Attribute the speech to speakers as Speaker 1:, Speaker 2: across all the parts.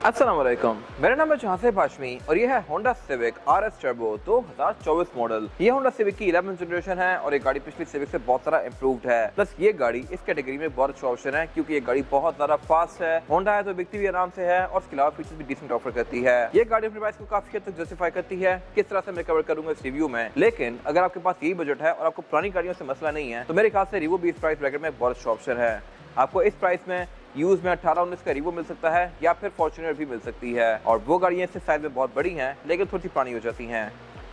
Speaker 1: अस्सलाम वालेकुम, मेरा नाम है जहांसेब हाशमी और ये है Honda civic RS turbo 2024 model. ये होंडा सिविक की 11th जनरेशन है और ये गाड़ी पिछली सिविक से बहुत सारा इम्प्रूव्ड है। प्लस ये गाड़ी इस कैटेगरी में बहुत अच्छा ऑप्शन है क्योंकि ये गाड़ी बहुत ज्यादा फास्ट है। होंडा है तो बिकती भी आराम से है और इसके अलावा फीचर्स भी डिसेंट ऑफर करती है। ये गाड़ी अपने प्राइस को काफी हद तक जस्टिफाई करती है। किस तरह से मैं कवर करूंगा इस रिव्यू में, लेकिन अगर आपके पास यही बजट है और आपको पुरानी गाड़ियों से मसला नहीं है तो मेरे ख्याल से रिवो भी इस प्राइस ब्रैकेट में बहुत अच्छा ऑप्शन है। आपको इस प्राइस में यूज में 18-19 का रिवो मिल सकता है या फिर फॉर्च्यूनर भी मिल सकती है और वो गाड़ियाँ इससे साइज में बहुत बड़ी हैं लेकिन थोड़ी पुरानी हो जाती हैं।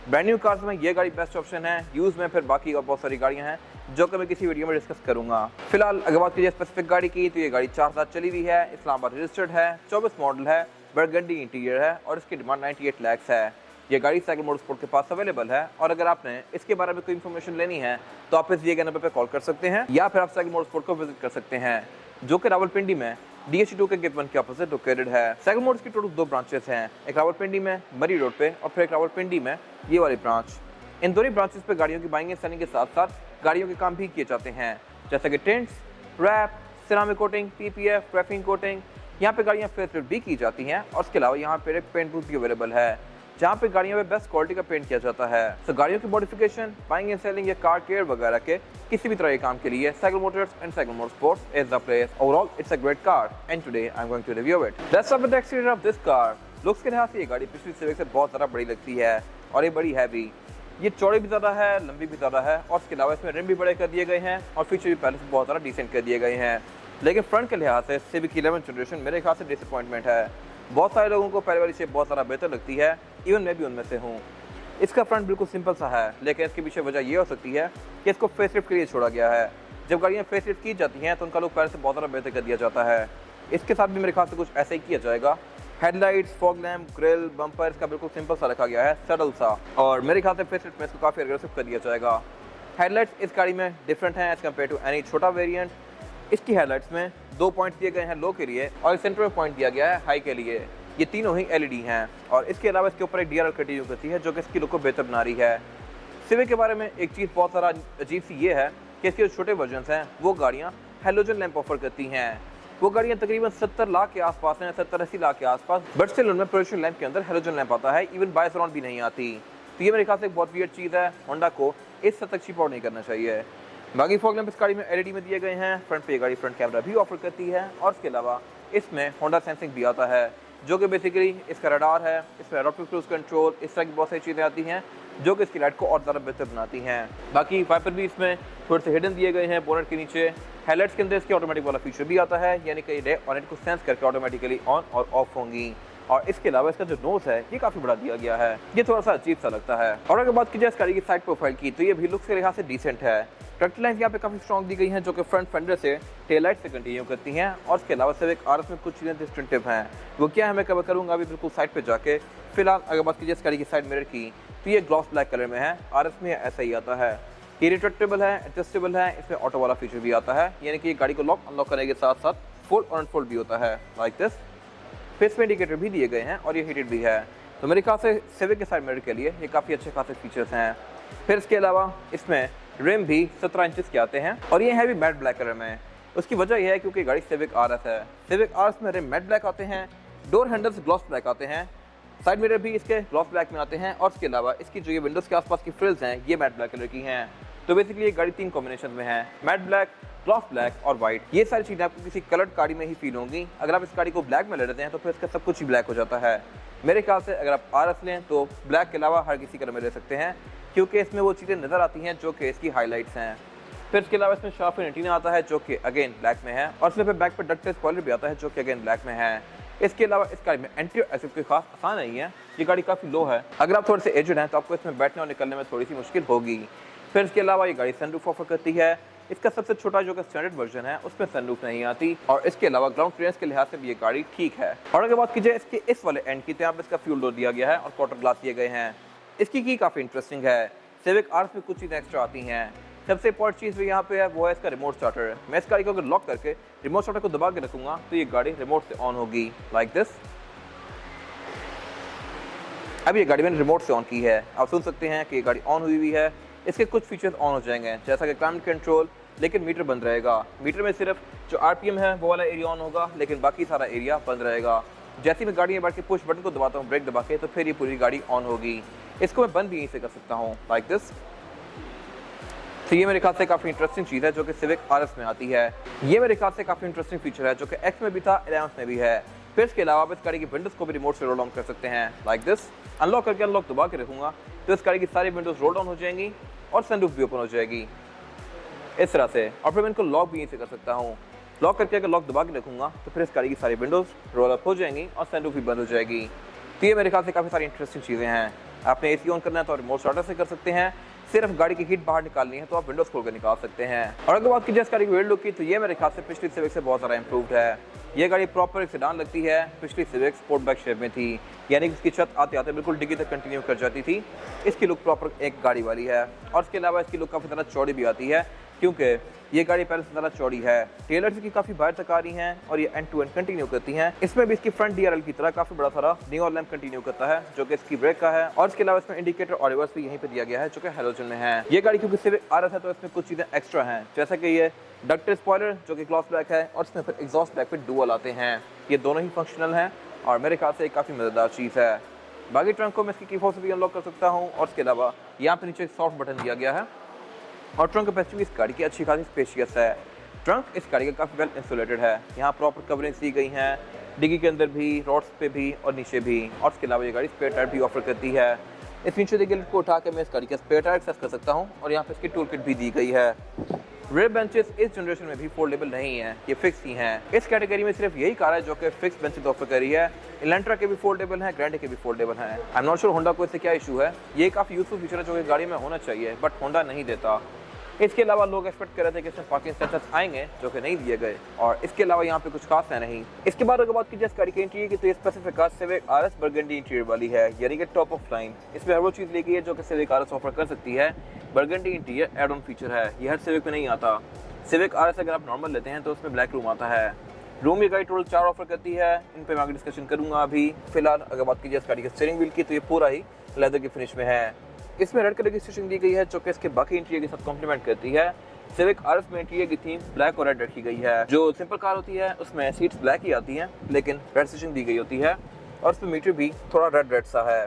Speaker 1: ब्रांड न्यू कार्स में ये गाड़ी बेस्ट ऑप्शन है। यूज में फिर बाकी और बहुत सारी गाड़ियाँ हैं जो कि मैं किसी वीडियो में डिस्कस करूंगा। फिलहाल अगर बात कीजिए स्पेसिफिक गाड़ी की तो ये गाड़ी 4 साल चली हुई है, इस्लामाबाद रजिस्टर्ड है, 24 मॉडल है, बरगंडी इंटीरियर है और इसकी डिमांड 98 लाख है। ये गाड़ी साइकिल मोटरस्पोर्ट के पास अवेलेबल है और अगर आपने इसके बारे में कोई इन्फॉर्मेशन लेनी है तो आप इस दिए गए नंबर पर कॉल कर सकते हैं या फिर आप साइकिल मोटरस्पोर्ट को विजिट कर सकते हैं जो कि रावलपिंडी में DH2 के गेट 1 के ऑपोजिट लोकेटेड है। साइकिल मोटर्स की टोटल 2 ब्रांचेस हैं, एक रावलपिंडी में मरी रोड पे और फिर एक रावलपिंडी में ये वाली ब्रांच। इन दोनों ब्रांचेस पे गाड़ियों की बाइंग एंड सेलिंग के साथ साथ गाड़ियों के काम भी किए जाते हैं जैसे कि tints, wrap, ceramic coating, PPF, graphene coating. यहाँ पे गाड़ियाँ फेसलिफ्ट भी की जाती हैं और इसके अलावा यहाँ पे एक पेंट बूथ भी अवेलेबल है जहाँ पे गाड़ियों में बेस्ट क्वालिटी का पेंट किया जाता है। तो गाड़ियों की मॉडिफिकेशन, बाइंग एंड सेलिंग या कार केयर वगैरह के किसी भी तरह के काम के लिए Cycle Motors and Cycle Motorsports is the place. Overall it's a great car and today I am going to review it. Let's start with the exterior of this car. Looks के लिहाज से ये गाड़ी पिछली सिविक से बहुत ज़्यादा बड़ी लगती है और ये बड़ी हैवी। ये चौड़ी भी ज़्यादा है, लंबी भी ज़्यादा है और इसके अलावा इसमें रिम भी बड़े कर दिए गए हैं और फीचर भी पहले से बहुत ज़्यादा डिसेंट कर दिए गए हैं। लेकिन फ्रंट के लिहाज से सिविक की 11th जनरेशन मेरे ख्याल से डिसअपॉइंटमेंट है। बहुत सारे लोगों को पहले वाली शेप बहुत ज़्यादा बेहतर लगती है, इवन मैं भी उनमें से हूँ। इसका फ्रंट बिल्कुल सिंपल सा है लेकिन इसके पीछे वजह ये हो सकती है कि इसको फेसलिफ्ट के लिए छोड़ा गया है। जब गाड़ियाँ फेसलिफ्ट की जाती हैं तो उनका लुक पहले से बहुत ज़्यादा बेहतर कर दिया जाता है। इसके साथ भी मेरे ख्याल से कुछ ऐसा ही किया जाएगा। Headlights, fog lamp, grill, bumper इसका बिल्कुल सिंपल सा रखा गया है, सटल सा, और मेरे ख्याल से फेसलिफ्ट में इसको काफ़ी अग्रेसिव कर दिया जाएगा। हेडलाइट्स इस गाड़ी में डिफरेंट हैं एज कम्पेयर टू एनी छोटा वेरिएंट। इसकी हेडलाइट्स में 2 पॉइंट दिए गए हैं लो के लिए और सेंटर में पॉइंट दिया गया है हाई के लिए। ये तीनों ही LED हैं और इसके अलावा इसके ऊपर एक DRL कंटिन्यू करती है जो कि इसकी लुक को बेहतर बना रही है। सिविक के बारे में एक चीज़ बहुत सारा अजीब सी ये है कि इसके जो छोटे वर्जन्स हैं वो गाड़ियाँ हेलोजन लैंप ऑफर करती हैं। वो गाड़ियाँ तकरीबन 70 लाख के आसपास हैं, 70-80 लाख के आसपास, बट स्टिल उनमें प्रोजेक्शन लैंप के अंदर हेलोजन लैंप आता है, इवन बायस राउंड भी नहीं आती। तो ये मेरे ख्याल से एक बहुत वियर्ड चीज़ है। होंडा को इस हद तक चीप आउट नहीं करना चाहिए। बाकी फॉग लैंप इस गाड़ी में LED में दिए गए हैं। फ्रंट पे ये गाड़ी फ्रंट कैमरा भी ऑफर करती है और इसके अलावा इसमें होंडा सेंसिंग भी आता है जो कि बेसिकली इसका रडार है, इसमें एडप्टिव क्रूज कंट्रोल, इस तरह की बहुत सारी चीज़ें आती हैं जो कि इसकी लाइट को और ज़्यादा बेहतर बनाती हैं। बाकी वाइपर भी इसमें थोड़े से हिडन दिए गए हैं बोनट के नीचे। हेडलाइट्स के अंदर इसके ऑटोमेटिक वाला फीचर भी आता है, यानी कि डे ऑन को सेंस करके ऑटोमेटिकली ऑन और ऑफ होंगी। और इसके अलावा इसका जो नोज है ये काफ़ी बड़ा दिया गया है, ये थोड़ा सा अजीब सा लगता है। और अगर बात की जाए इस गाड़ी की साइड प्रोफाइल की तो ये भी लुक्स के लिहाज से डिसेंट है। ट्रैक्टर लाइन्स यहाँ पे काफ़ी स्ट्रॉन्ग दी गई हैं जो कि फ्रंट फेंडर से टेल लाइट से कंटिन्यू करती हैं और इसके अलावा सिर्फ एक RS में कुछ चीज़ें डिस्टिंक्टिव हैं। वो क्या है मैं कवर करूँगा अभी बिल्कुल साइड पे जाके। फिलहाल अगर बात कीजिए इस गाड़ी की साइड मिरर की तो ये ग्लॉस ब्लैक कलर में है, RS में ऐसा ही आता है। ये रिट्रैक्टेबल है, एडजस्टेबल है, इसमें ऑटो वाला फीचर भी आता है, यानी कि गाड़ी को लॉक अनलॉक करने के साथ साथ फोल्ड और अनफोल्ड भी होता है लाइक दिस। फेस में इंडिकेटर भी दिए गए हैं और ये हीटेड भी है। तो मेरे ख्याल से सिविक के साइड मिरर के लिए ये काफ़ी अच्छे खासे फीचर्स हैं। फिर इसके अलावा इसमें रिम भी 17 इंचेस के आते हैं और ये है भी मैट ब्लैक कलर में। उसकी वजह यह है क्योंकि गाड़ी सिविक RS है। सिविक RS में रिम मैट ब्लैक आते हैं, डोर हैंडल्स ग्लॉस ब्लैक आते हैं, साइड मिरर भी इसके ग्लॉस ब्लैक में आते हैं और इसके अलावा इसकी जो ये विंडोज़ के आसपास की फ्रिल्स हैं ये मैट ब्लैक कलर की हैं। तो बेसिकली ये गाड़ी 3 कॉम्बिनेशन में है, मैट ब्लैक, ग्लॉस ब्लैक और वाइट। ये सारी चीज़ें आपको किसी कलर्ड गाड़ी में ही फील होंगी। अगर आप इस गाड़ी को ब्लैक में ले लेते हैं तो फिर इसका सब कुछ ही ब्लैक हो जाता है। मेरे ख्याल से अगर आप RS लें तो ब्लैक के अलावा हर किसी कलर में ले सकते हैं क्योंकि इसमें वो चीज़ें नज़र आती हैं जो कि इसकी हाईलाइट्स हैं। फिर इसके अलावा इसमें शार्प एंटीना आता है जो कि अगेन ब्लैक में है और इसमें फिर बैक पर डक्ट स्पॉइलर भी आता है जो कि अगेन ब्लैक में है। इसके अलावा इस गाड़ी में एंटी एसिड कोई खास आसान नहीं है, ये गाड़ी काफ़ी लो है। अगर आप थोड़े से एजड हैं तो आपको इसमें बैठने और निकलने में थोड़ी सी मुश्किल होगी। फिर इसके अलावा ये गाड़ी सनरूफ ऑफर करती है। इसका सबसे छोटा जो कि स्टैंडर्ड वर्जन है उसमें सनरूफ नहीं आती और इसके अलावा ग्राउंड क्लियरेंस के लिहाज से भी ये गाड़ी ठीक है। और अगर बात कीजिए इसके इस वाले एंड की तो यहाँ पर इसका फ्यूल डोर दिया गया है और क्वार्टर ग्लास दिए गए हैं। इसकी की काफ़ी इंटरेस्टिंग है। सिविक RS में कुछ चीज़ें एक्स्ट्रा आती हैं। सबसे इंपॉर्टेंट चीज़ भी यहाँ पे है वो है इसका रिमोट स्टार्टर। मैं इस गाड़ी को अगर लॉक करके रिमोट स्टार्टर को दबा के रखूँगा तो ये गाड़ी रिमोट से ऑन होगी लाइक दिस। अब ये गाड़ी मैंने रिमोट से ऑन की है, आप सुन सकते हैं कि ये गाड़ी ऑन हुई है। इसके कुछ फीचर्स ऑन हो जाएंगे जैसा कि क्लाइमेट कंट्रोल, लेकिन मीटर बंद रहेगा। मीटर में सिर्फ जो RPM है वो वाला एरिया ऑन होगा लेकिन बाकी सारा एरिया बंद रहेगा। जैसे मैं गाड़ी में बैठ के पुश बटन को दबाता हूँ ब्रेक दबा के, तो फिर ये पूरी गाड़ी ऑन होगी। इसको मैं बंद भी यहीं से कर सकता हूँ लाइक दिस। तो ये मेरे ख्याल से काफ़ी इंटरेस्टिंग चीज़ है जो कि सिविक आरएस में आती है। ये मेरे ख्याल से काफ़ी इंटरेस्टिंग फीचर है जो कि एक्स में भी था, 11 में भी है। फिर इसके अलावा आप इस गाड़ी की विंडोज़ को भी रिमोट से रोल ऑन कर सकते हैं लाइक दिस। अनलॉक करके अनलॉक दबा के रखूँगा तो इस गाड़ी की सारी विंडोज़ रोल डाउन हो जाएंगी और सनरूफ भी ओपन हो जाएगी इस तरह से। और फिर मैं इनको लॉक भी यहीं से कर सकता हूँ। लॉक करके अगर लॉक दबा के रखूँगा तो फिर इस गाड़ी की सारी विंडोज़ रोल अप हो जाएंगी और सनरूफ भी बंद हो जाएगी। तो ये मेरे ख्याल से काफ़ी सारी इंटरेस्टिंग चीज़ें हैं। आपने एसी ऑन करना है तो रिमोट स्टार्टर से कर सकते हैं। सिर्फ गाड़ी की हीट बाहर निकालनी है तो आप विंडोज़ खोल कर निकाल सकते हैं। और अगर बात की जाए इस गाड़ी की वेट लुक की, तो ये मेरे ख्याल से पिछली सिविक से बहुत ज़्यादा इंप्रूव्ड है। ये गाड़ी प्रॉपर एक सेडान लगती है। पिछली सिविक स्पोर्टबैक शेप में थी, यानी कि इसकी छत आते आते बिल्कुल डिग्गी तक कंटिन्यू कर जाती थी। इसकी लुक प्रॉपर एक गाड़ी वाली है और इसके अलावा इसकी लुक काफ़ी ज़्यादा चौड़ी भी आती है क्योंकि ये गाड़ी पहले से ज़्यादा चौड़ी है। टेलर्स की काफ़ी बाहर तक आ रही हैं और ये एंड टू एंड कंटिन्यू करती हैं। इसमें भी इसकी फ्रंट डीआरएल की तरह काफ़ी बड़ा सारा नियॉन लैंप कंटिन्यू करता है जो कि इसकी ब्रेक का है। और इसके अलावा इसमें इंडिकेटर और रिवर्स भी यहीं पे दिया गया है जो कि हैलोजन में है। ये गाड़ी क्योंकि सिविक आ रहा था तो इसमें कुछ चीज़ें एक्स्ट्रा हैं, जैसा कि ये डक्टेड स्पॉइलर जो कि ग्लॉस ब्लैक है और इसमें फिर एग्जॉस्ट ब्लैक पे डुअल आते हैं। ये दोनों ही फंक्शनल हैं और मेरे ख्याल से एक काफ़ी मज़ेदार चीज़ है। बाकी ट्रंक को मैं इसकी की फोर्स से भी अनलॉक कर सकता हूँ और इसके अलावा यहाँ पे नीचे एक सॉफ्ट बटन दिया गया है। और ट्रंक कैपेसिटी इस गाड़ी की अच्छी खासी स्पेशियस है। ट्रंक इस गाड़ी का काफ़ी वेल इंसुलेटेड है। यहाँ प्रॉपर कवरिंग दी गई हैं, डिग्गी के अंदर भी, रोड्स पे भी और नीचे भी। और इसके अलावा ये गाड़ी स्पेयर टायर भी ऑफर करती है। इस नीचे देखिए को उठा के मैं इस गाड़ी का स्पेयर टायर एक्सेस कर सकता हूँ और यहाँ पे इसकी टूल किट भी दी गई है। रेयर बेंचेस इस जनरेशन में भी फोल्डेबल नहीं है, ये फिक्स ही हैं। इस कैटेगरी में सिर्फ यही कार है जो कि फिक्स बेंचेस ऑफर कर रही है। इलेंट्रा के भी फोल्डेबल हैं, ग्रैंडे के भी फोल्डेबल हैं। I am not sure Honda को इससे क्या इशू है। ये काफ़ी यूजफुल फीचर है जो कि गाड़ी में होना चाहिए बट होंडा नहीं देता। इसके अलावा लोग एक्सपेक्ट कर रहे थे कि इसमें पार्किंग सेंसर्स आएंगे जो कि नहीं दिए गए और इसके अलावा यहाँ पे कुछ खास है नहीं। इसके बाद अगर बात की जाए इस गाड़ी के इंटीरियर की, तो ये specific car civic RS burgundy interior वाली है, यानी कि टॉप ऑफ लाइन। इसमें हर वो चीज़ ली गई है जो कि सिविक आरएस ऑफर कर सकती है। Burgundy interior add on feature है, ये हर सिविक में नहीं आता। सिविक आरएस अगर आप नॉर्मल लेते हैं तो उसमें ब्लैक रूम आता है। रूम ये गाड़ी टोटल 4 ऑफर करती है, इन पर मैं आगे डिस्कशन करूंगा। अभी फिलहाल अगर बात की जाए इस गाड़ी के स्टीयरिंग व्हील की, तो ये पूरा ही लेदर की फिनिश में है। इसमें रेड कलर की स्टिचिंग दी गई है जो कि इसके बाकी इंटीरियर के साथ कॉम्प्लीमेंट करती है। सिविक आरएस में इंटीरियर की थीम ब्लैक और रेड रखी गई है। जो सिंपल कार होती है उसमें सीट्स ब्लैक ही आती हैं लेकिन रेड स्टिचिंग दी गई होती है और इसमें मीटर भी थोड़ा रेड सा है।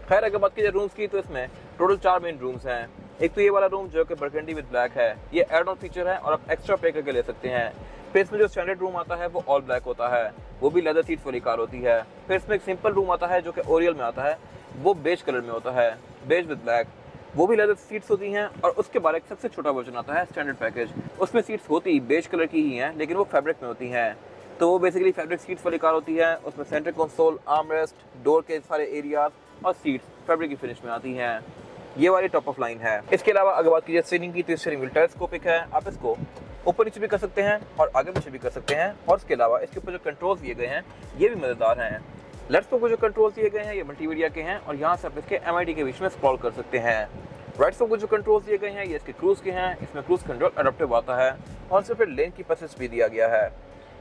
Speaker 1: खैर अगर बात की जाए रूम्स की, तो इसमें टोटल 4 मेन रूम्स हैं। एक तो ये वाला रूम जो कि बर्गंडी विद ब्लैक है, ये एड ऑन फीचर है और आप एक्स्ट्रा पे करके ले सकते हैं। फिर इसमें जो स्टैंडर्ड रूम आता है वो ऑल ब्लैक होता है, वो भी लेदर सीट्स वाली कार होती है। फिर इसमें एक सिंपल रूम आता है जो कि ओरियल में आता है, वो बेज कलर में होता है, बेज विद ब्लैक, वो भी लेदर सीट्स होती हैं। और उसके बाद एक सबसे छोटा वर्जन आता है स्टैंडर्ड पैकेज, उसमें सीट्स होती बेज कलर की ही हैं लेकिन वो फैब्रिक में होती हैं। तो वो बेसिकली फैब्रिक सीट्स वाली कार होती है। उसमें सेंटर कंसोल, आर्मरेस्ट, डोर के सारे एरियाज और सीट्स फैब्रिक की फिनिश में आती हैं। ये वाली टॉप ऑफ लाइन है। इसके अलावा अगर बात कीजिए स्टीयरिंग की, तो स्टीयरिंग व्हील टेलीस्कोपिक है, आप इसको ऊपर नीचे भी कर सकते हैं और आगे पीछे भी कर सकते हैं। और इसके अलावा इसके ऊपर जो कंट्रोल्स दिए गए हैं ये भी मज़ेदार हैं। लेफ्ट को जो कंट्रोल्स दिए गए हैं ये मल्टीमीडिया के हैं और यहाँ से आप इसके MID के बीच में स्क्रॉल कर सकते हैं। राइट को जो कंट्रोल्स दिए गए हैं ये इसके क्रूज के हैं, इसमें क्रूज कंट्रोल एडाप्टिव आता है और इसमें फिर लेन की असिस्ट भी दिया गया है।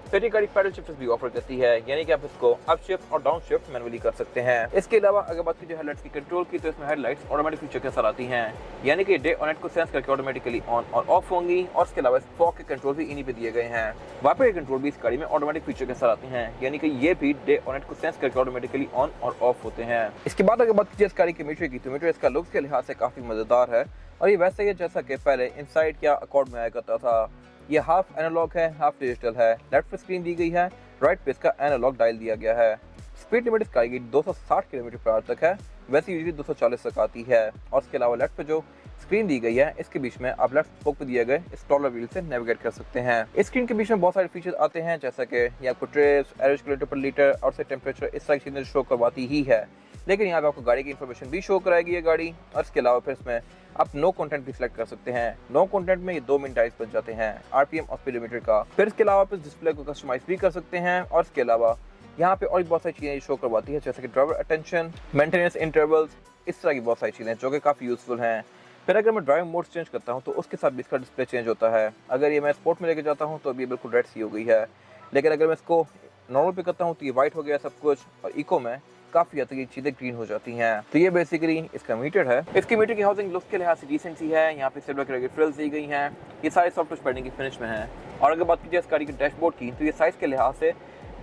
Speaker 1: फिर ये गाड़ी पैडल शिफ्ट भी ऑफर करती है, यानी कि आप इसको अप शिफ्ट और डाउन शिफ्ट मैनुअली कर सकते हैं। इसके अलावा अगर बात कीजिए हेडलाइट्स की कंट्रोल की, तो इसमें हेडलाइट्स ऑटोमेटिक फीचर के साथ आती हैं, यानी कि डे और नाइट को सेंस करके ऑटोमेटिकली ऑन और ऑफ होंगी। और इसके अलावा फॉग के कंट्रोल भी इन्हीं पे दिए गए हैं। वाइपर के कंट्रोल भी इस गाड़ी में ऑटोमेटिक फीचर के साथ आते हैं, यानी कि ये भी डे और नाइट को सेंस करके ऑटोमेटिकली ऑन और ऑफ होते हैं। इसके बाद अगर बात कीजिए इस गाड़ी के मीटर की, तो मीटर इसका लुक्स के लिहाज से काफी मजेदार है और ये वैसे ही जैसा कि पहले इनसाइड या अकॉर्ड में आया करता था। ये हाफ एनालॉग है, हाफ डिजिटल है। लेफ्ट पे स्क्रीन दी गई है, राइट पे इसका एनालॉग डायल दिया गया है। स्पीड लिमिट इस गाड़ी की 260 किलोमीटर तक है, वैसे यूजली 240 तक आती है। और इसके अलावा लेफ्ट पे जो स्क्रीन दी गई है इसके बीच में आप लेफ्ट स्पोक पे दिए गए स्क्रॉलर व्हील से नेविगेट कर सकते हैं। इस स्क्रीन के बीच में बहुत सारे फीचर्स आते हैं, जैसा कि ये आपको ट्रिप्स, एवरेज किलोमीटर पर लीटर, आउटसाइड टेम्परेचर, इस सारी चीज़ें शो करवाती ही है। लेकिन यहाँ पे आपको गाड़ी की इन्फॉर्मेशन भी शो कराएगी ये गाड़ी। और इसके अलावा फिर इसमें आप नो कंटेंट भी सिलेक्ट कर सकते हैं। नो कंटेंट में ये 2 मेन टाइप्स बन जाते हैं, RPM और स्पीडोमीटर का। फिर इसके अलावा आप इस डिस्प्ले को कस्टमाइज भी कर सकते हैं। और इसके अलावा यहाँ पे और बहुत सारी चीज़ें शो करवाती है, जैसे कि ड्राइवर अटेंशन, मेंटेनेंस इंटरवल्स, इस तरह की बहुत सारी चीज़ें जो कि काफ़ी यूजफुल हैं। फिर अगर मैं ड्राइविंग मोड चेंज करता हूँ तो उसके साथ भी इसका डिस्प्ले चेंज होता है। अगर ये मैं स्पोर्ट में लेके जाता हूँ तो अभी बिल्कुल रेड सी हो गई है, लेकिन अगर मैं इसको नॉर्मल पे करता हूँ तो ये वाइट हो गया सब कुछ, और इको में काफ़ी हद तक ये चीज़ें ग्रीन हो जाती हैं। तो ये बेसिकली इसका मीटर है। इसकी मीटर की हाउसिंग लुक्स के लिहाज से डिसेंट सी है। यहाँ पे सिल्वर कलर की फ्रिल्स दी गई हैं, ये सारे सॉफ्ट टच पैडिंग की फिनिश में है। और अगर बात कीजिए इस गाड़ी के डैशबोर्ड की, तो ये साइज़ के लिहाज से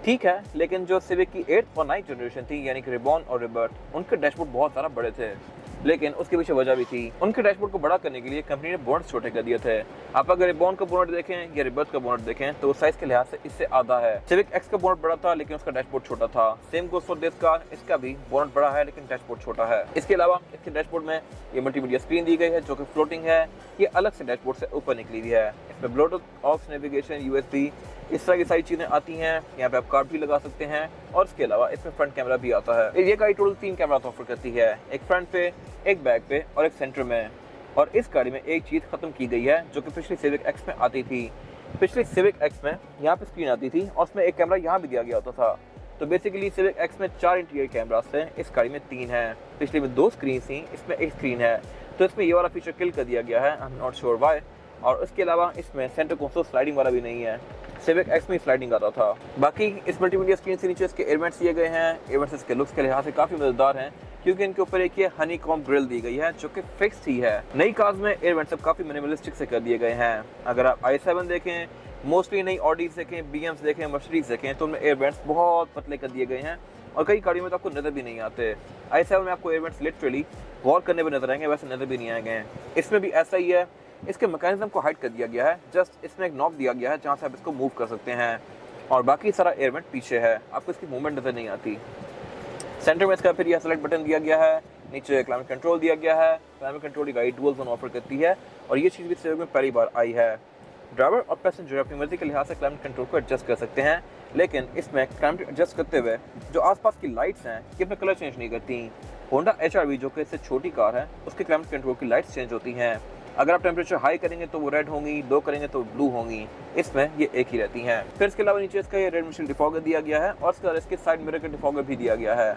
Speaker 1: ठीक है, लेकिन जो सिविक की 8th और 9th जनरेशन थी यानी कि रिबॉर्न और रिबर्ट, उनके डैशबोर्ड बहुत ज़्यादा बड़े थे। लेकिन उसके पीछे वजह भी थी। उनके डैशबोर्ड को बड़ा करने के लिए कंपनी ने बोनट छोटे कर दिए थे। आप अगर रिबॉर्न का बोनट देखें या रिबर्ट का बोनट देखें तो साइज के लिहाज से इससे आधा है। सिविक एक्स का बोनट बड़ा था लेकिन उसका डैशबोर्ड छोटा था। Same goes for this car, इसका भी बोनट बड़ा है लेकिन डैशबोर्ड छोटा है। इसके अलावा इसके डैशबोर्ड में ये मल्टीमीडिया स्क्रीन दी गई है जो कि फ्लोटिंग है। ये अलग से डैशबोर्ड से ऊपर निकली हुई है। इसमें ब्लूटूथ, ऑक्स, नेविगेशन, USB, इस तरह की सारी चीजें आती हैं। यहाँ पे आप कार्ड भी लगा सकते हैं और इसके अलावा इसमें फ्रंट कैमरा भी आता है। ये गाड़ी टोटल 3 कैमरा ऑफर करती है, एक फ्रंट पे, एक बैक पे और एक सेंटर में। और इस गाड़ी में एक चीज खत्म की गई है जो कि पिछली सिविक एक्स में आती थी। पिछली सिविक एक्स में यहाँ पे स्क्रीन आती थी और उसमें एक कैमरा यहाँ भी दिया गया होता था। तो बेसिकली सिविक एक्स में 4 इंटीरियर कैमरास थे, इस गाड़ी में 3 है। पिछले में 2 स्क्रीन थी, इसमें एक स्क्रीन है। तो इसमें ये वाला फीचर किल कर दिया गया है, I am not sure why. और उसके अलावा इसमें सेंटर कंसोल स्लाइडिंग वाला भी नहीं है। सिविक एक्स में स्लाइडिंग आता था। बाकी इस मल्टीमीडिया स्क्रीन से नीचे इसके एयरवेंट्स दिए गए हैं। एयरवेंट्स इसके लुक्स के लिहाज से काफी मजेदार हैं क्योंकि इनके ऊपर एक ये हनीकॉम ग्रिल दी गई है जो कि फिक्स ही है। नई कार्स में एयरवेंट्स अब काफी मिनिमलिस्टिक से कर दिए गए हैं। अगर आप i7 देखें, मोस्टली नई ऑडीज देखें, BMs देखें, मर्सिडीज देखें तो उनमें एयरवेंट्स बहुत पतले कर दिए गए हैं और कई गाड़ियों में तो आपको नजर भी नहीं आते। i7 में आपको एयरवेंट्स लिटरली गौर करने पर नजर आएंगे, वैसे नजर भी नहीं आएंगे। इसमें भी ऐसा ही है। इसके मैकेनिज्म को हाइड कर दिया गया है, जस्ट इसमें एक नॉब दिया गया है जहाँ से आप इसको मूव कर सकते हैं और बाकी सारा एयरवेंट पीछे है, आपको इसकी मूवमेंट नजर नहीं आती। सेंटर में इसका फिर यह सेलेक्ट बटन दिया गया है, नीचे क्लाइमेट कंट्रोल दिया गया है। क्लाइमेट कंट्रोल की गाड़ी डुअल जोन ऑफर करती है और ये चीज़ भी सिविक में पहली बार आई है। ड्राइवर और पैसेंजर अपनी मर्जी के लिहाज से क्लाइमेट कंट्रोल को एडजस्ट कर सकते हैं, लेकिन इसमें क्लाइमेट एडजस्ट करते हुए जो आसपास की लाइट्स हैं ये अपना कलर चेंज नहीं करती। होंडा HRV जो कि इससे छोटी कार है उसके क्लाइमेट कंट्रोल की लाइट्स चेंज होती हैं। अगर आप टेम्परेचर हाई करेंगे तो वो रेड होंगी, लो करेंगे तो ब्लू होंगी। इसमें ये एक ही रहती हैं। फिर इसके अलावा नीचे इसका ये रेड मिशेल डिफॉगर दिया गया है और इसके साइड मिरर का डिफॉगर भी दिया गया है।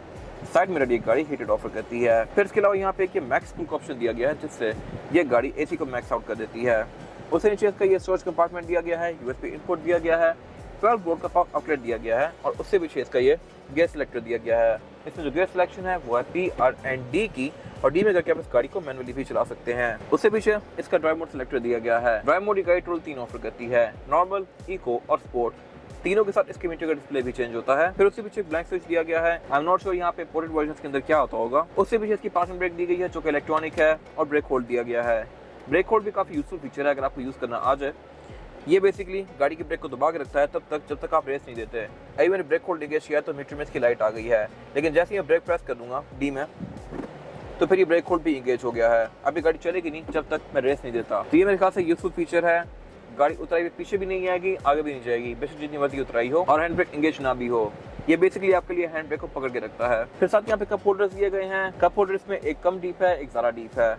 Speaker 1: साइड मिरर ये गाड़ी हीटेड ऑफर करती है। फिर इसके अलावा यहाँ पे एक ये मैक्स कूल का ऑप्शन दिया गया है जिससे ये गाड़ी AC को मैक्स आउट कर देती है। उससे नीचे इसका ये स्टोरेज कंपार्टमेंट दिया गया है, USB इनपुट दिया गया है, 12 वोल्ट का पावर आउटलेट दिया गया है और उससे पीछे इसका ये गियर सिलेक्टर दिया गया है। इसमें जो गियर सिलेक्शन है वो है P, R and D की और D में करके आप इस गाड़ी को मैनुअली भी चला सकते हैं। उससे पीछे इसका ड्राइव मोड सिलेक्टर दिया गया है। ड्राइव मोड की गाड़ी टोटल 3 ऑफर करती है, नॉर्मल, इको और स्पोर्ट। तीनों के साथ इसके मीटर का डिस्प्ले भी चेंज होता है। फिर उसके पीछे ब्लैंक स्विच दिया गया है। आई एम नॉट श्योर यहाँ पे पोर्टेड वर्जन्स के अंदर क्या होता होगा। उससे पीछे इसकी पार्किंग ब्रेक दी गई है जो कि इलेक्ट्रॉनिक है और ब्रेक होल्ड दिया गया है। ब्रेक होल्ड भी काफी यूजफुल फीचर है अगर आपको यूज करना आ जाए। ये बेसिकली गाड़ी की ब्रेक को दबा के रखता है जब तक आप रेस नहीं देते। अभी मैंने ब्रेक होल्ड इंगेज किया तो मीटर में इसकी लाइट आ गई है, लेकिन जैसे ही मैं ब्रेक प्रेस कर दूंगा D में तो फिर ये ब्रेक होल्ड भी इंगेज हो गया है। अभी गाड़ी चलेगी नहीं जब तक मैं रेस नहीं देता। तो ये मेरे ख्याल से यूजफुल फीचर है। गाड़ी उतराई हुई पीछे भी नहीं आएगी, आगे भी नहीं जाएगी, बेशक जितनी मर्जी उतराई हो और हैंड ब्रेक इंगेज ना भी हो। ये बेसिकली आपके लिए हैंड ब्रेक को पकड़ के रखता है। फिर साथ यहाँ पे कप होल्डर्स दिए गए हैं। कप होल्डर्स में एक कम डीप है, एक ज़्यादा डीप है।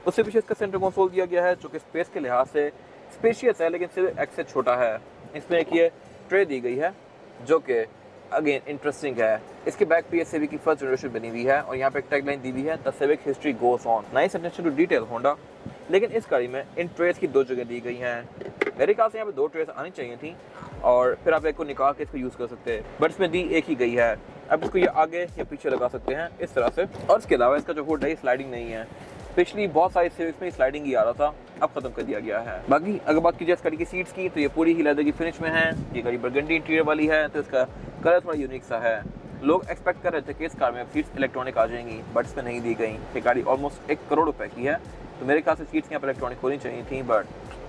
Speaker 1: उससे पीछे इसका सेंटर कंसोल दिया गया है जो कि स्पेस के लिहाज से स्पेशियस है लेकिन सिर्फ एक्स से छोटा है। इसमें एक ये ट्रे दी गई है जो कि अगेन इंटरेस्टिंग है। इसके बैक पे सिविक की फर्स्ट जनरेशन बनी हुई है और यहाँ पे एक टैगलाइन दी हुई है, the Civic history goes on. Nice attention to detail Honda. लेकिन इस गाड़ी में इन ट्रेस की 2 जगह दी गई हैं। मेरे ख्याल से यहाँ पे 2 ट्रेस आनी चाहिए थी और फिर आप एक को निकाल के इसको यूज़ कर सकते हैं, बट इसमें दी एक ही गई है। अब इसको ये आगे या पीछे लगा सकते हैं इस तरह से। और इसके अलावा इसका जो हुड है स्लाइडिंग नहीं है। पिछली बहुत सारी सिविक्स में स्लाइडिंग ही आ रहा था, अब खत्म कर दिया गया है। बाकी अगर बात की जाए इस गाड़ी की सीट्स की तो ये पूरी ही लेदर की फिनिश में है। ये गाड़ी बरगंडी इंटीरियर वाली है तो इसका कलर थोड़ा यूनिक सा है। लोग एक्सपेक्ट कर रहे थे कि इस कार में सीट्स इलेक्ट्रॉनिक आ जाएंगी, बट इसमें नहीं दी गई। ये गाड़ी ऑलमोस्ट 1 करोड़ रुपए की है तो मेरे ख्याल से सीट्स यहाँ पर इलेक्ट्रॉनिक होनी चाहिए थी, बट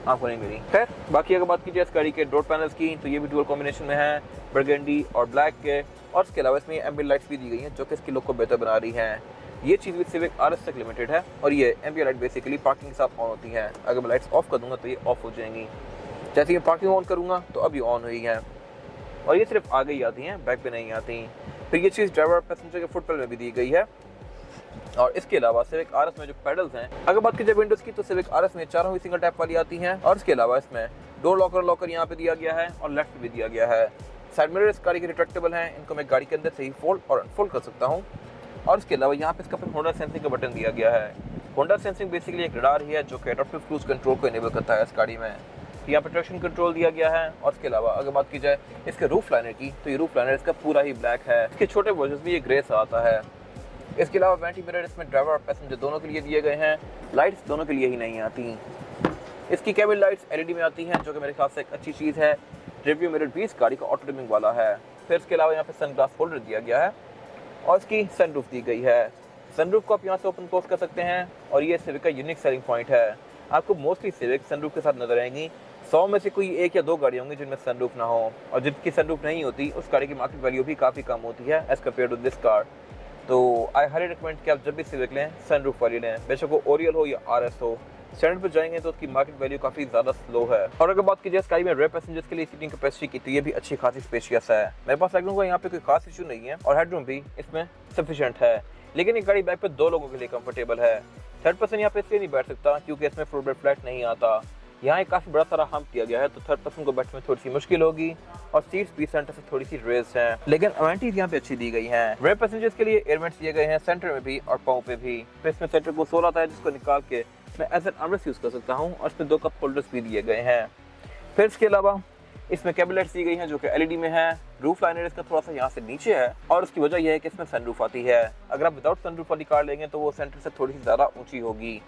Speaker 1: आप होनेंगे नहीं। खैर बाकी अगर बात की जाए इस गाड़ी के डोर पैनल्स की तो ये भी डुअल कॉम्बिनेशन में है, बरगंडी और ब्लैक के। और इसके अलावा इसमें एम्बिएंट लाइट्स भी दी गई हैं जो कि इसकी लुक को बेहतर बना रही हैं। ये चीज़ भी सिविक RS तक लिमिटेड है और ये एम्बिएंट लाइट बेसिकली पार्किंग के साथ ऑन होती है। अगर मैं लाइट्स ऑफ कर दूंगा तो ये ऑफ हो जाएंगी। जैसे ही पार्किंग ऑन करूँगा तो अभी ऑन हुई है और ये सिर्फ आगे ही आती हैं, बैक पे नहीं आती। फिर ये चीज़ ड्राइवर पैसेंजर के फुट पैडल में भी दी गई है। और इसके अलावा सिविक RS में जो पेडल्स हैं, अगर बात की जाए विंडोज की तो सिविक RS में 4 ही सिंगल टैप वाली आती हैं। और इसके अलावा इसमें डोर लॉकर यहाँ पे दिया गया है और लेफ्ट भी दिया गया है। साइड मिरर इस गाड़ी के रिट्रैक्टेबल हैं, इनको मैं गाड़ी के अंदर से ही फोल्ड और अनफोल्ड कर सकता हूँ। और इसके अलावा यहाँ पे इसका होंडा सेंसिंग का बटन दिया गया है। होंडा सेंसिंग बेसिकली एक रडार ही है जो कि एडाप्टिव क्रूज कंट्रोल को इनेबल करता है इस गाड़ी में। यहाँ पे ट्रैक्शन कंट्रोल दिया गया है। और इसके अलावा अगर बात की जाए इसके रूफ लाइनर की तो ये रूफ लाइनर इसका पूरा ही ब्लैक है। इसके छोटे वर्जन में ये ग्रे सा आता है। इसके अलावा वेंटी मिरर इसमें ड्राइवर और पैसेंजर दोनों के लिए दिए गए हैं। लाइट्स दोनों के लिए ही नहीं आती। इसकी केबिन लाइट्स LED में आती हैं जो कि मेरे ख्याल से एक अच्छी चीज़ है। रिव्यू मिरर भी इस गाड़ी का ऑटो डिमिंग वाला है। फिर इसके अलावा यहाँ पे सन ग्लास होल्डर दिया गया है और इसकी सनरूफ दी गई है। सनरूफ को आप यहाँ से ओपन क्लोज कर सकते हैं और ये सिविक का यूनिक सेलिंग पॉइंट है। आपको मोस्टली सिविक सनरूफ के साथ नजर आएंगी। 100 में से कोई 1 या 2 गाड़ी होंगी जिनमें सनरूफ ना हो, और जिनकी सनरूफ नहीं होती उस गाड़ी की मार्केट वैल्यू भी काफ़ी कम होती है as compare to this car. तो आई हाईली रिकमेंड कि आप जब भी सिविक लें सनरूफ वाली लें, बेशक वो ओरियल हो या RS हो। स्टैंडर्ड पर जाएंगे तो उसकी मार्केट वैल्यू काफ़ी ज़्यादा स्लो है। और अगर बात कीजिए स्काई में रेयर पैसेंजर्स के लिए सीटिंग कैपेसिटी की, तो ये भी अच्छी खासी स्पेशियस है। मेरे पास लेग रूम का यहाँ पे कोई खास इशू नहीं है और हेडरूम भी इसमें सफिशिएंट है, लेकिन ये गाड़ी बैक पे 2 लोगों के लिए कंफर्टेबल है। थर्ड पर्सन यहाँ पे इसलिए नहीं बैठ सकता क्योंकि इसमें फ्लोर बेड फ्लैट नहीं आता। यहाँ एक काफ़ी बड़ा सारा हम्प दिया गया है, तो थर्ड पर्सन को बैठने में थोड़ी सी मुश्किल होगी और सीट्स भी सेंटर से थोड़ी सी रेज्ड हैं, लेकिन अमेनिटीज यहाँ पे अच्छी दी गई हैं। रेयर पैसेंजर्स के लिए एयर वेंट्स दिए गए हैं सेंटर में भी और पाँव पे भी। फिर इसमें सेंटर को सोल आता है जिसको निकाल के मैं एज एन आर्मरेस्ट यूज़ कर सकता हूँ और इसमें 2 कप होल्डर्स भी दिए गए हैं। फिर इसके अलावा इसमें कैबिनेट्स दी गई हैं जो कि LED में है। रूफ लाइनर इसका थोड़ा सा यहाँ से नीचे है और उसकी वजह यह है कि इसमें सनरूफ आती है। अगर आप विदाउट सनरूफ वाली कार लेंगे तो वो सेंटर से थोड़ी सी ज़्यादा ऊंची होगी।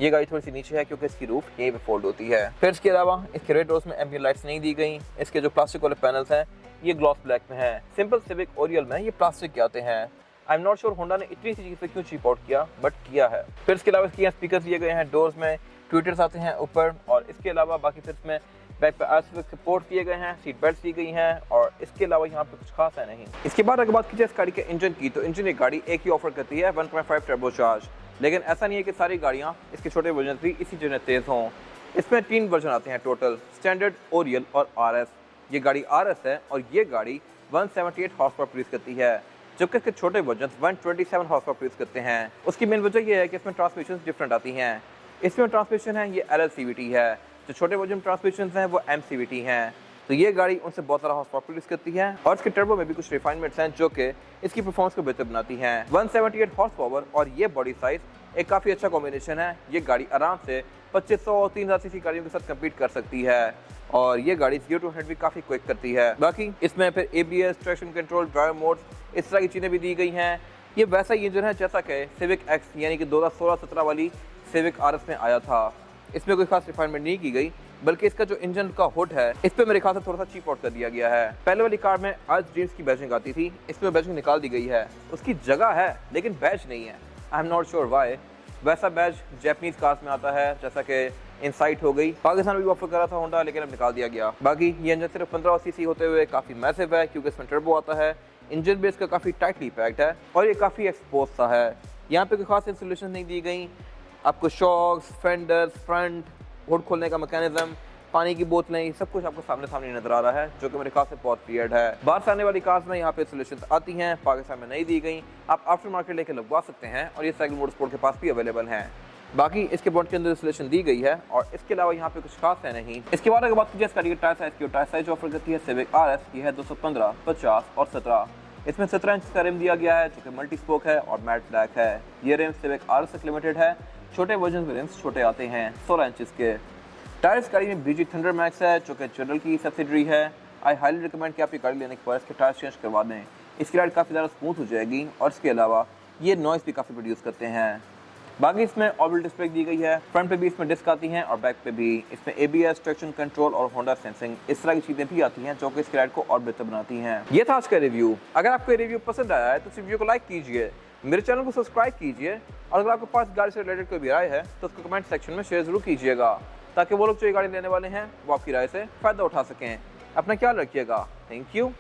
Speaker 1: ये गाड़ी थोड़ी सी नीचे है क्योंकि इसकी रूफ यहीं पे फोल्ड होती है। फिर इसके अलावा इसके रेड डोर्स में एम्बिएंट लाइट्स नहीं दी गई। इसके जो प्लास्टिक वाले पैनल्स हैं ये ग्लॉस ब्लैक में है। सिंपल सिविक ओरियल में ये प्लास्टिक के आते हैं। I am not sure Honda ने इतनी सी चीज़ क्यों चीप आउट किया, बट किया है। फिर इसके अलावा इसके यहाँ स्पीकर दिए गए हैं, डोर्स में ट्विटर्स आते हैं ऊपर, और इसके अलावा बाकी फिर इसमें बैक पे आर्टिफिक सपोर्ट दिए गए हैं, सीट बेल्ट दी गई हैं, और इसके अलावा यहाँ पे कुछ खास है नहीं। इसके बाद अगर बात कीजिए इस गाड़ी के इंजन की, तो इंजन एक गाड़ी एक ही ऑफर करती है 1.5 टर्बो चार्ज, लेकिन ऐसा नहीं है कि सारी गाड़ियाँ इसके छोटे वर्जन भी इसी जगह तेज़ हों। इसमें 3 वर्जन आते हैं टोटल, स्टैंडर्ड, ओरियल और RS। ये गाड़ी RS है और ये गाड़ी 178 हॉर्स पावर प्रोड्यूस करती है, जबकि इसके छोटे वर्जन 127 हॉर्स पावर प्रोड्यूस करते हैं। उसकी मेन वजह यह है कि इसमें ट्रांसमिशन डिफरेंट आती हैं। इसमें ट्रांसमिशन है ये LLCVT है, जो छोटे वर्जन ट्रांसमिशन हैं वो MCVT हैं। तो ये गाड़ी उनसे बहुत सारा हॉर्स पावर प्रोड्यूस करती है और इसके टर्बो में भी कुछ रिफाइनमेंट्स हैं जो कि इसकी परफॉर्मेंस को बेहतर बनाती हैं। 178 हॉर्स पावर और ये बॉडी साइज एक काफ़ी अच्छा कॉम्बिनेशन है। ये गाड़ी आराम से 2500 और 3000 सीसी गाड़ियों के साथ कम्पीट कर सकती है और ये गाड़ी 0 to 100 भी काफ़ी क्विक करती है। बाकी इसमें फिर ABS, traction control, drive modes, इस तरह की चीज़ें भी दी गई हैं। ये वैसा ही इंजन है जैसा कि सिविक एक्स यानी कि 2016-17 वाली सिविक RS में आया था। इसमें कोई खास रिफाइनमेंट नहीं की गई, बल्कि इसका जो इंजन का हुड है इस पे मेरे ख्याल से थोड़ा सा चीप आउट कर दिया गया है। पहले वाली कार में आज जीन्स की बैजिंग आती थी, इसमें बैजिंग निकाल दी गई है। उसकी जगह है लेकिन बैज नहीं है। I am not sure why. वैसा बैज जैपनीज कार्स में आता है, जैसा कि इनसाइट हो गई, पाकिस्तान में भी ऑफर कर रहा था होंडा, लेकिन अब निकाल दिया गया। बाकी ये इंजन सिर्फ 15 सीसी होते हुए काफ़ी मैसिव है क्योंकि इसमें टर्बो आता है। इंजन बेस का काफ़ी टाइटली पैक्ड है और ये काफ़ी एक्सपोज सा है। यहाँ पे कोई खास इंसुलेशन नहीं दी गई। आपको शॉक्स, फेंडर्स, फ्रंट, हुड खोलने का मैकेनिज्म, पानी की बोतलें, सब कुछ आपको सामने नजर आ रहा है, जो कि मेरे ख्याल से बहुत वियर्ड है। बाहर से आने वाली कार्स में यहाँ पे सोल्यूशंस आती हैं, पाकिस्तान में नहीं दी गई। आप आफ्टर मार्केट लेके लगवा सकते हैं और ये साइकिल मोटरस्पोर्ट के पास भी अवेलेबल हैं। बाकी इसके बॉडी के अंदर सोल्यूशन दी गई है और इसके अलावा यहाँ पे कुछ खास है नहीं। इसके बाद अगर बात कीजिए इसका टायर साइज की, टायर साइज ऑफर करती है सिविक RS, ये है 215, 50 और 17। इसमें 17 इंच का रिम दिया गया है जो कि मल्टी स्पोक है और मैट ब्लैक है। ये रिम सिविक RS से लिमिटेड है। छोटे वर्जन में रिम्स छोटे आते हैं 16 इंचेस के। टायर्स गाड़ी में BG थंडर मैक्स है जो कि जनरल की सब्सिडरी है। आई हाईली रिकमेंड कि आप ये गाड़ी लेने के बाद इसके टायर चेंज करवा दें। इसकी राइड काफ़ी ज़्यादा स्मूथ हो जाएगी और इसके अलावा ये नॉइस भी काफ़ी प्रोड्यूस करते हैं। बाकी इसमें ऑर्बिटल डिस्प्ले दी गई है, फ्रंट पे भी इसमें डिस्क आती हैं और बैक पे भी। इसमें ABS, ट्रैक्शन कंट्रोल और होंडा सेंसिंग, इस तरह की चीज़ें भी आती हैं जो कि इसकी राइड को और बेहतर बनाती हैं। ये था आज का रिव्यू। अगर आपको रिव्यू पसंद आया है तो इस रिव्यू को लाइक कीजिए, मेरे चैनल को सब्सक्राइब कीजिए और अगर आपके पास गाड़ी से रिलेटेड कोई भी राय है तो उसको कमेंट सेक्शन में शेयर जरूर कीजिएगा, ताकि वो लोग जो ये गाड़ी लेने वाले हैं वो आपकी राय से फ़ायदा उठा सकें। अपना ख्याल रखिएगा। Thank you.